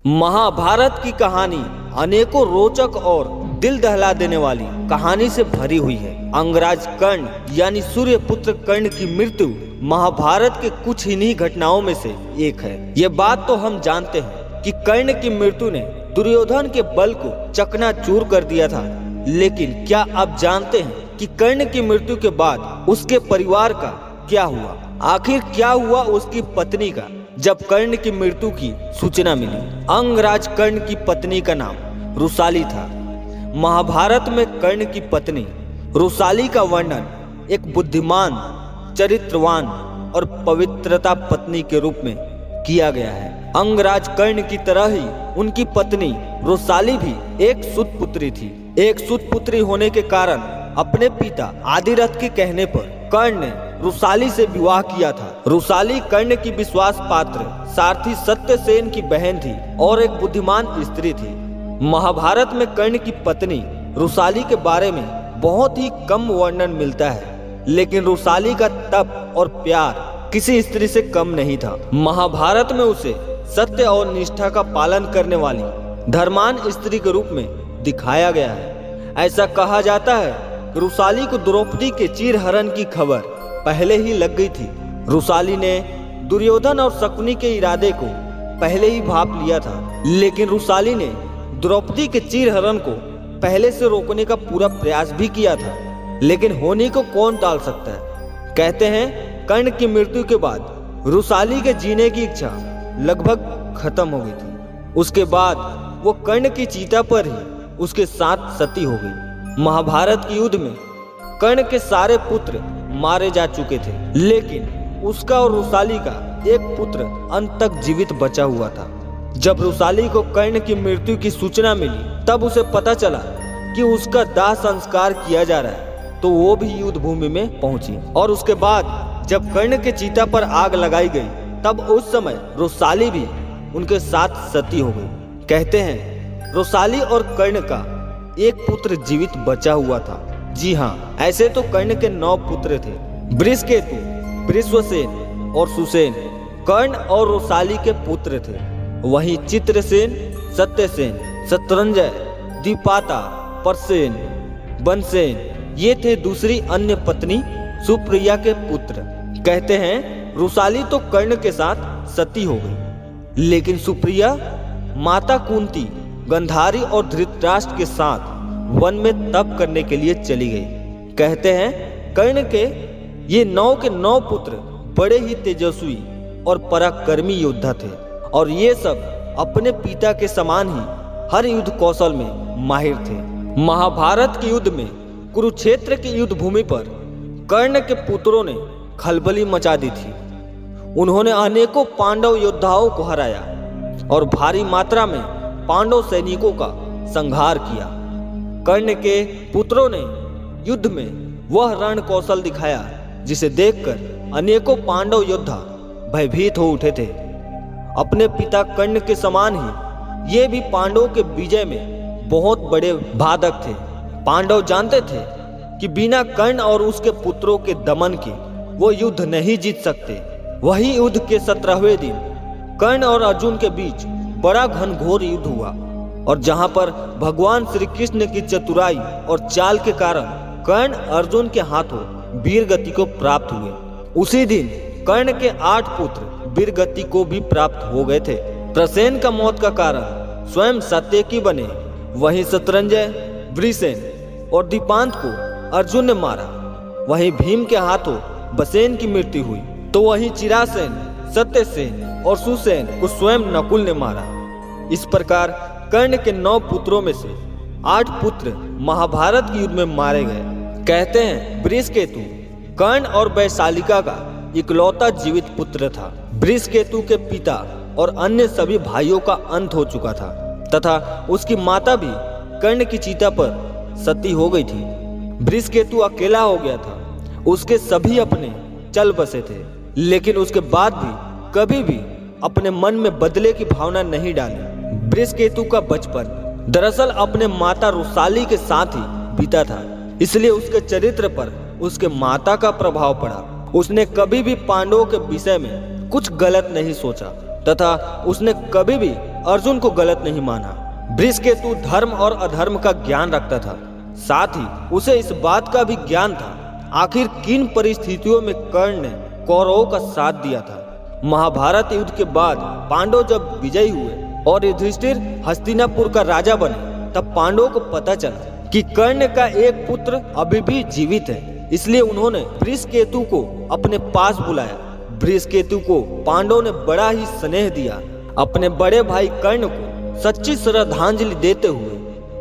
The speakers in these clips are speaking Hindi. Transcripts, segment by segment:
महाभारत की कहानी अनेकों रोचक और दिल दहला देने वाली कहानी से भरी हुई है। अंगराज कर्ण यानी सूर्यपुत्र कर्ण की मृत्यु महाभारत के कुछ इन्हीं घटनाओं में से एक है। ये बात तो हम जानते हैं कि कर्ण की मृत्यु ने दुर्योधन के बल को चकनाचूर कर दिया था, लेकिन क्या आप जानते हैं कि कर्ण की मृत्यु के बाद उसके परिवार का क्या हुआ? आखिर क्या हुआ उसकी पत्नी का जब कर्ण की मृत्यु की सूचना मिली? अंगराज कर्ण की पत्नी का नाम रुसाली था। महाभारत में कर्ण की पत्नी रुसाली का वर्णन एक बुद्धिमान, चरित्रवान और पवित्रता पत्नी के रूप में किया गया है। अंगराज कर्ण की तरह ही उनकी पत्नी रुसाली भी एक सुतपुत्री थी। एक सुतपुत्री होने के कारण अपने पिता आदिरथ के कहने पर कर्ण ने रुसाली से विवाह किया था। रुसाली कर्ण की विश्वास पात्र सारथी सत्यसेन की बहन थी और एक बुद्धिमान स्त्री थी। महाभारत में कर्ण की पत्नी रुसाली के बारे में बहुत ही कम वर्णन मिलता है, लेकिन रुसाली का तप और प्यार किसी स्त्री से कम नहीं था। महाभारत में उसे सत्य और निष्ठा का पालन करने वाली धर्मान स्त्री के रूप में दिखाया गया है। ऐसा कहा जाता है कि रुसाली को द्रौपदी के चीरहरण की खबर पहले ही लग गई थी। रुसाली ने दुर्योधन और शकुनी के इरादे को पहले ही भांप लिया था, लेकिन रुसाली ने द्रौपदी के चीरहरण को पहले से रोकने का पूरा प्रयास भी किया था, लेकिन होने को कौन टाल सकता है। कहते हैं कर्ण की मृत्यु के बाद रुसाली के जीने की इच्छा लगभग खत्म हो गई थी। उसके बाद वो कर्ण की चिता पर ही उसके साथ सती हो गई। महाभारत के युद्ध में कर्ण के सारे पुत्र मारे जा चुके थे, लेकिन उसका और रुसाली का एक पुत्र अंत तक जीवित बचा हुआ था। जब रुसाली को कर्ण की मृत्यु की सूचना मिली, तब उसे पता चला कि उसका दाह संस्कार किया जा रहा है, तो वो भी युद्ध भूमि में पहुंची। और उसके बाद जब कर्ण के चिता पर आग लगाई गई, तब उस समय रुसाली भी उनके साथ सती हो गई। कहते हैं रुसाली और कर्ण का एक पुत्र जीवित बचा हुआ था। जी हाँ, ऐसे तो कर्ण के 9 पुत्र थे। बृहस्केतु, वृषसेन और सुसेन कर्ण और रुसाली के पुत्र थे। वहीं चित्रसेन, सत्यसेन, शत्रुंजय, द्विपाता, परसेन, बनसेन ये थे दूसरी अन्य पत्नी सुप्रिया के पुत्र। कहते हैं रुसाली तो कर्ण के साथ सती हो गई, लेकिन सुप्रिया माता कुंती, गंधारी और धृतराष्ट्र के साथ वन में तप करने के लिए चली गई। कहते हैं कर्ण के ये 9 के 9 पुत्र बड़े ही तेजस्वी और पराक्रमी योद्धा थे, और ये सब अपने पिता के समान ही हर युद्ध कौशल में माहिर थे। महाभारत के युद्ध में कुरुक्षेत्र की युद्ध भूमि पर कर्ण के पुत्रों ने खलबली मचा दी थी। उन्होंने अनेकों पांडव योद्धाओं को हराया और भारी मात्रा में पांडव सैनिकों का संहार किया। कर्ण के पुत्रों ने युद्ध में वह रण कौशल दिखाया जिसे देखकर अनेकों पांडव योद्धा भयभीत हो उठे थे। अपने पिता कर्ण के समान ही ये भी पांडवों के विजय में बहुत बड़े बाधक थे। पांडव जानते थे कि बिना कर्ण और उसके पुत्रों के दमन के वो युद्ध नहीं जीत सकते। वही युद्ध के 17वें दिन कर्ण और अर्जुन के बीच बड़ा घनघोर युद्ध हुआ, और जहां पर भगवान श्री कृष्ण की चतुराई और चाल के कारण कर्ण अर्जुन के हाथों वीर गति को प्राप्त हुए। उसी दिन कर्ण के 8 पुत्र वीर गति को भी प्राप्त हो गए थे। प्रसेन का मौत का कारण स्वयं सात्यकी बने। वहीं शत्रुंजय, वृषसेन और दीपांत को अर्जुन ने मारा। वहीं भीम के हाथों बसेन की मृत्यु हुई, तो वहीं चिरासेन, सत्यसेन और सुसेन को स्वयं नकुल ने मारा। इस प्रकार कर्ण के 9 पुत्रों में से 8 पुत्र महाभारत के युद्ध में मारे गए। कहते हैं बृहस्केतु कर्ण और वैशालिका का इकलौता जीवित पुत्र था। बृहस्केतु के पिता और अन्य सभी भाइयों का अंत हो चुका था, तथा उसकी माता भी कर्ण की चिता पर सती हो गई थी। बृहस्केतु अकेला हो गया था। उसके सभी अपने चल बसे थे, लेकिन उसके बाद भी कभी भी अपने मन में बदले की भावना नहीं डाली। बृहस्केतु का बचपन दरअसल अपने माता रुसाली के साथ ही बीता था, इसलिए उसके चरित्र पर उसके माता का प्रभाव पड़ा। उसने कभी भी पांडवों के विषय में कुछ गलत नहीं सोचा, तथा उसने कभी भी अर्जुन को गलत नहीं माना। वृषकेतु धर्म और अधर्म का ज्ञान रखता था, साथ ही उसे इस बात का भी ज्ञान था आखिर किन परिस्थितियों में कर्ण ने कौरवों का साथ दिया था। महाभारत युद्ध के बाद पांडव जब विजयी हुए और युधिष्ठिर हस्तिनापुर का राजा बने, तब पांडवों को पता चला कि कर्ण का एक पुत्र अभी भी जीवित है। इसलिए उन्होंने वृषकेतु को अपने पास बुलाया। वृषकेतु को पांडवों ने बड़ा ही स्नेह दिया। अपने बड़े भाई कर्ण को सच्ची श्रद्धांजलि देते हुए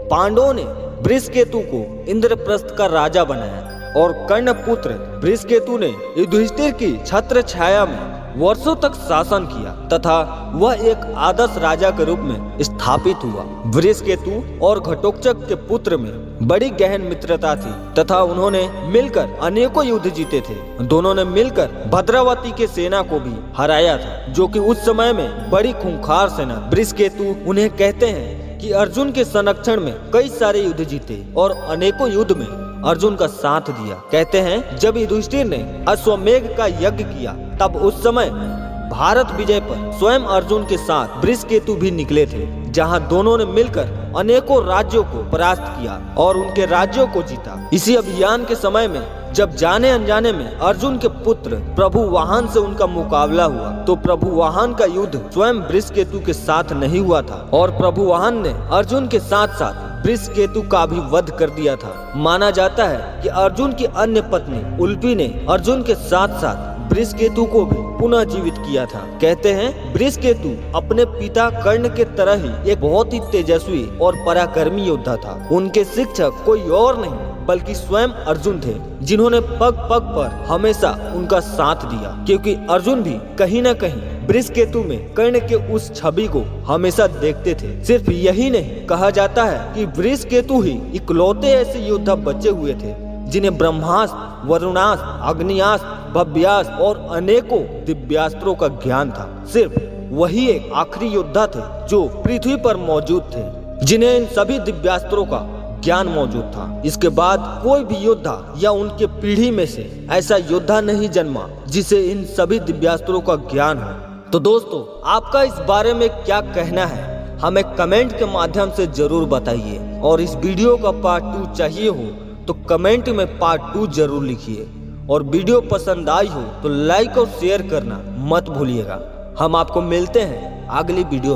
पांडवों ने वृषकेतु को इंद्रप्रस्थ का राजा बनाया और कर्ण पुत्र वृषकेतु ने युधिष्ठिर की छत्र छाया में वर्षों तक शासन किया तथा वह एक आदर्श राजा के रूप में स्थापित हुआ। वृषकेतु और घटोत्कच के पुत्र में बड़ी गहन मित्रता थी तथा उन्होंने मिलकर अनेकों युद्ध जीते थे। दोनों ने मिलकर भद्रावती के सेना को भी हराया था, जो कि उस समय में बड़ी खूंखार सेना। वृषकेतु उन्हें कहते हैं कि अर्जुन के संरक्षण में कई सारे युद्ध जीते और अनेकों युद्ध में अर्जुन का साथ दिया। कहते हैं जब युधिष्ठिर ने अश्वमेघ का यज्ञ किया, तब उस समय भारत विजय पर स्वयं अर्जुन के साथ वृषकेतु भी निकले थे, जहां दोनों ने मिलकर अनेकों राज्यों को परास्त किया और उनके राज्यों को जीता। इसी अभियान के समय में जब जाने अनजाने में अर्जुन के पुत्र प्रभु वाहन से उनका मुकाबला हुआ, तो प्रभु वाहन का युद्ध स्वयं वृषकेतु के साथ नहीं हुआ था और प्रभु वाहन ने अर्जुन के साथ साथ वृषकेतु का भी वध कर दिया था। माना जाता है कि अर्जुन की अन्य पत्नी उल्पी ने अर्जुन के साथ साथ वृषकेतु को भी पुनः जीवित किया था। कहते हैं वृषकेतु अपने पिता कर्ण के तरह ही एक बहुत ही तेजस्वी और पराक्रमी योद्धा था। उनके शिक्षक कोई और नहीं बल्कि स्वयं अर्जुन थे, जिन्होंने पग पग पर हमेशा उनका साथ दिया, क्योंकि अर्जुन भी कहीं न कहीं वृषकेतु में कर्ण के उस छवि को हमेशा देखते थे। सिर्फ यही नहीं, कहा जाता है कि वृषकेतु ही इकलौते ऐसे योद्धा बचे हुए थे जिन्हें ब्रह्मास्त्र, वरुणास्त्र, अग्नियास्त्र, भव्यास्त्र और अनेकों दिव्यास्त्रों का ज्ञान था। सिर्फ वही एक आखिरी योद्धा थे जो पृथ्वी पर मौजूद थे जिन्हें इन सभी दिव्यास्त्रों का ज्ञान मौजूद था। इसके बाद कोई भी योद्धा या उनके पीढ़ी में से ऐसा योद्धा नहीं जन्मा जिसे इन सभी दिव्यास्त्रों का ज्ञान हो। तो दोस्तों, आपका इस बारे में क्या कहना है, हमें कमेंट के माध्यम से जरूर बताइए। और इस वीडियो का पार्ट 2 चाहिए हो तो कमेंट में पार्ट 2 जरूर लिखिए। और वीडियो पसंद आई हो तो लाइक और शेयर करना मत भूलिएगा। हम आपको मिलते हैं अगली वीडियो।